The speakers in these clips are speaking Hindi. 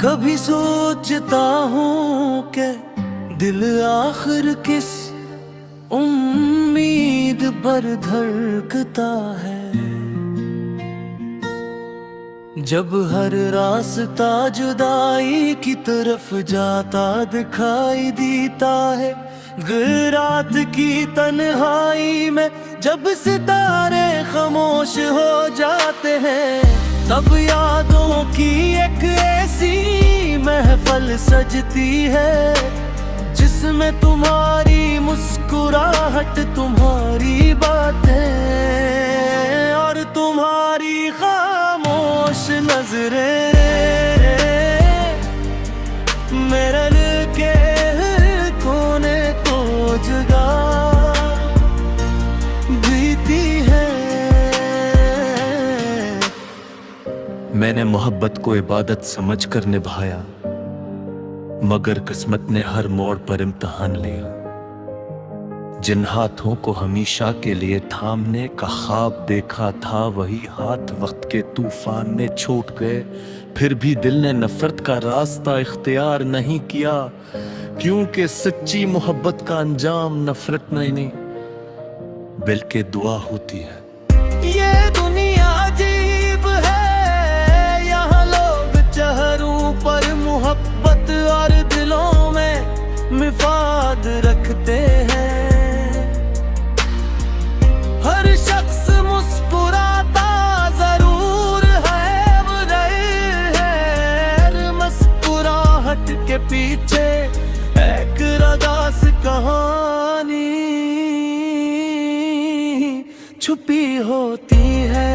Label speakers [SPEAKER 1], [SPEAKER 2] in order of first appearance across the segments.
[SPEAKER 1] कभी सोचता हूँ कि दिल आखिर किस उम्मीद पर धड़कता है, जब हर रास्ता जुदाई की तरफ जाता दिखाई देता है। रात की तन्हाई में जब सितारे खामोश हो जाते हैं, तब यादों की एक ऐसी महफिल सजती है, जिसमें तुम्हारी मुस्कुराहट, तुम्हारी बातें और तुम्हारी खामोश नजरें मेरे दिल के कोने को जगा देती है। मैंने मोहब्बत को इबादत समझकर निभाया, मगर किस्मत ने हर मोड़ पर इम्तिहान लिया। जिन हाथों को हमेशा के लिए थामने का ख्वाब देखा था, वही हाथ वक्त के तूफान में छूट गए। फिर भी दिल ने नफरत का रास्ता इख्तियार नहीं किया, क्योंकि सच्ची मोहब्बत का अंजाम नफरत नहीं बल्कि दुआ होती है। ये दुनिया अजीब है, यहाँ लोग चेहरों पर मोहब्बत और दिलों में मिफाद रखते हैं। हर शख्स मुस्कुराता जरूर है, हर मुस्कुराहट के पीछे एक रदास कहानी छुपी होती है।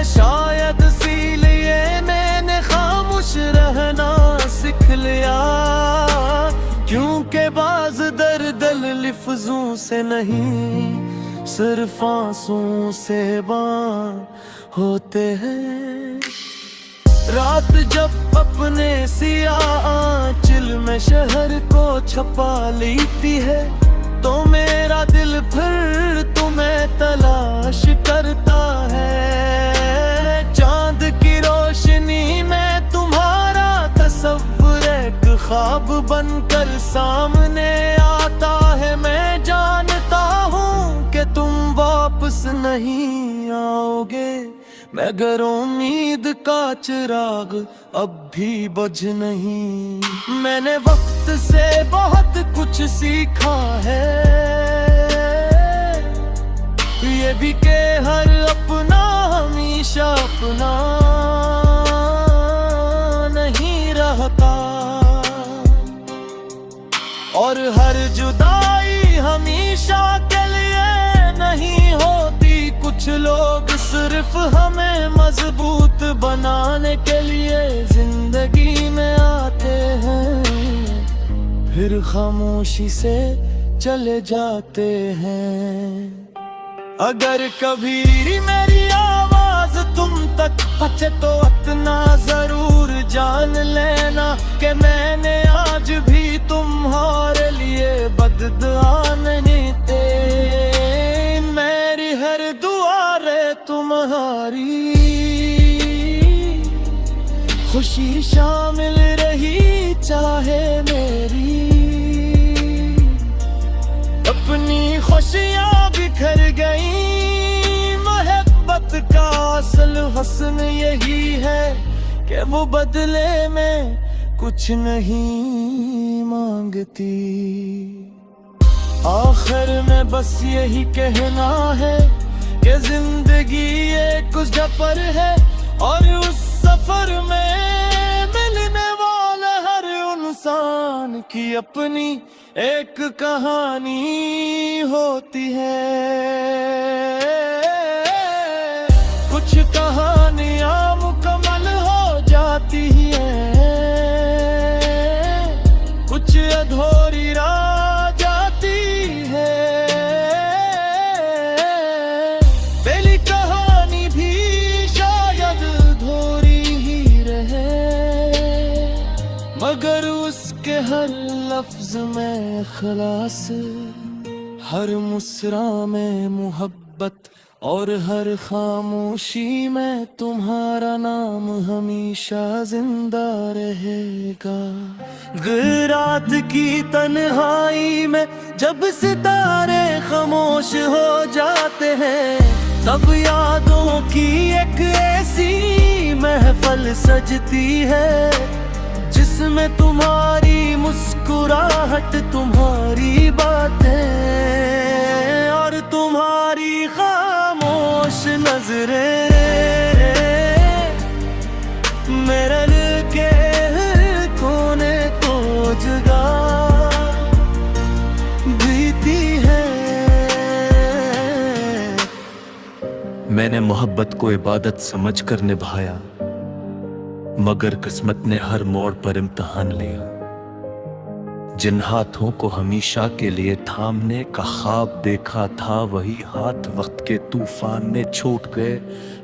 [SPEAKER 1] शायद इसीलिए मैंने खामोश रहना सीख लिया, क्योंकि बाज दर्द लफ्ज़ों से नहीं, सिर्फ आंसुओं से बां होते हैं। रात जब अपने सियाह आंचल में शहर को छपा लेती है, तो मेरा दिल फिर तुम्हें तलाश करता है। चांद की रोशनी में तुम्हारा तस्वीर एक ख्वाब बनकर सामने आता है। मैं जानता हूँ कि तुम वापस नहीं आओगे, मगर उम्मीद का चिराग अब भी बुझ नहीं। मैंने वक्त से बहुत कुछ सीखा है, ये भी कि हर अपना हमेशा अपना नहीं रहता, और हर जुदाई हमेशा के लिए नहीं होती। कुछ लोग सिर्फ हमें मजबूत बनाने के लिए जिंदगी में आते हैं, फिर खामोशी से चले जाते हैं। अगर कभी मेरी आवाज तुम तक पहुंचे तो इतना जरूर जान लेना कि मैंने आज भी तुम्हारे लिए बददुआ नहीं थे। मेरी हर दुआ रे तुम्हारी खुशी शामिल रही, चाहे मेरी अपनी खुशियाँ बिखर गई। मोहब्बत का असल हसन यही है कि वो बदले में कुछ नहीं मांगती। आखिर में बस यही कहना है कि जिंदगी एक सफर है, और उस सफर में मिलने वाला हर इंसान की अपनी एक कहानी होती है। कुछ कहानियां मुकम्मल हो जाती हैं, कुछ अधूरी रह जाती है। पहली कहानी भी शायद अधूरी ही रहे, मगर उसके हर लफ्ज में इखलास, हर मुस्रा में मोहब्बत और हर खामोशी में तुम्हारा नाम हमेशा जिंदा रहेगा। रात की तन्हाई में जब सितारे खामोश हो जाते हैं, तब यादों की एक ऐसी महफिल सजती है जिसमें तुम्हारी मुस्कुराहट, तुम्हारी बातें और तुम्हारी खामोश नजरें मेरे दिल के कोने को जगा बीती है। मैंने मोहब्बत को इबादत समझकर निभाया, मगर किस्मत ने हर मोड़ पर इम्तिहान लिया। जिन हाथों को हमेशा के लिए थामने का ख्वाब देखा था, वही हाथ वक्त के तूफान में छूट गए।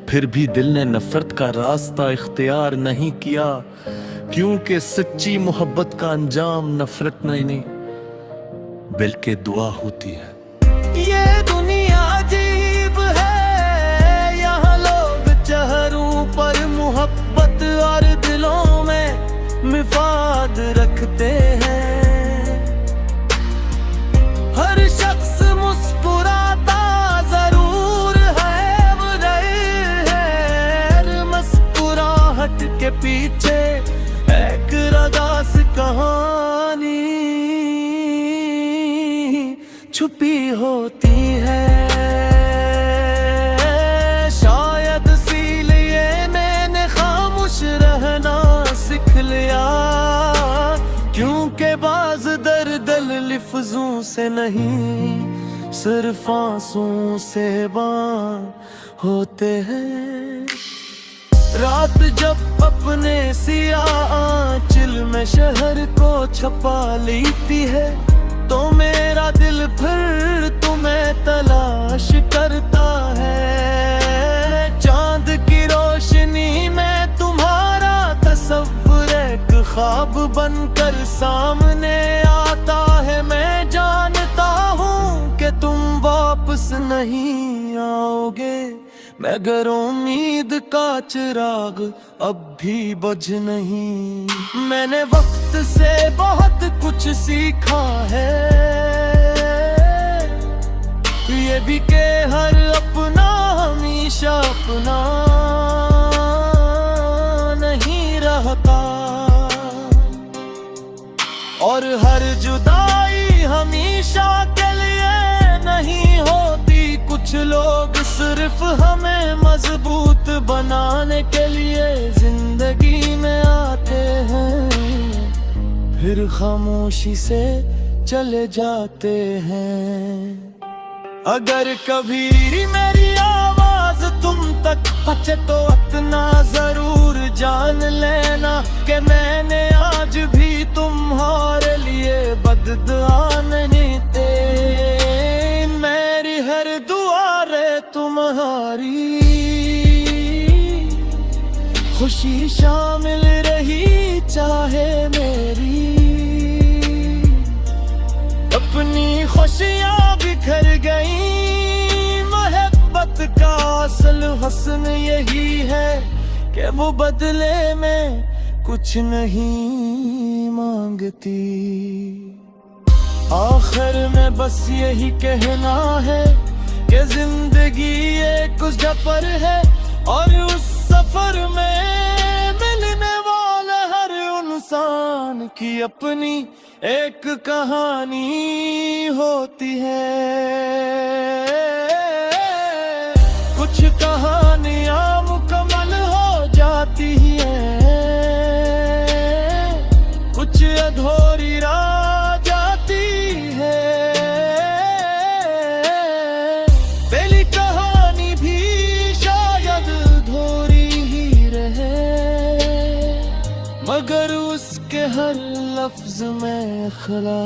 [SPEAKER 1] फिर भी दिल ने नफरत का रास्ता इख्तियार नहीं किया, क्योंकि सच्ची मोहब्बत का अंजाम नफरत नहीं बल्कि दुआ होती है। ये दुनिया अजीब है, यहाँ लोग चेहरों पर मोहब्बत और दिलों में मिफाद रखते हैं। हर शख्स मुस्कुराता जरूर है, वो हर मुस्कुराहट के पीछे एक रदास कहानी छुपी होती है। शायद इसीलिए मैंने खामोश रहना सीख लिया, क्योंकि बाज दर्द लफ्जों से नहीं, सिर्फ आंसुओं से बान होते हैं। रात जब अपने सियाह आंचल में शहर को छपा लेती है, तो मेरा दिल फिर तुम्हें तलाश करता है। चांद की रोशनी में तुम्हारा तस्वीर एक ख्वाब बनकर सामने आता है। मैं जानता हूँ कि तुम वापस नहीं आओगे, मगर उम्मीद का चिराग अब भी बुझ नहीं। मैंने वक्त से बहुत कुछ सीखा है, ये भी कि हर अपना हमेशा अपना नहीं रहता, और हर जुदाई हमेशा के लिए नहीं होती। कुछ लोग सिर्फ हमें मजबूत बनाने के लिए जिंदगी में आते हैं, फिर खामोशी से चले जाते हैं। अगर कभी मेरी आवाज तुम तक पहुंचे तो इतना जरूर जान लेना कि मैंने आज भी तुम्हारे लिए बददुआ नहीं थे। मेरी हर दुआ रे तुम्हारी खुशी शामिल रही, चाहे मेरी अपनी खुशियाँ बिखर गई। मोहब्बत का असल हसन यही है कि वो बदले में कुछ नहीं मांगती। आखिर में बस यही कहना है कि जिंदगी एक सफर है, और उस सफर में मिलने वाला हर इंसान की अपनी एक कहानी होती है। कुछ कहानियां मुकम्मल हो जाती हैं, कुछ अधूरी रह जाती है। पहली कहानी भी शायद अधूरी ही रहे, मगर उसके हर लफ्ज में खला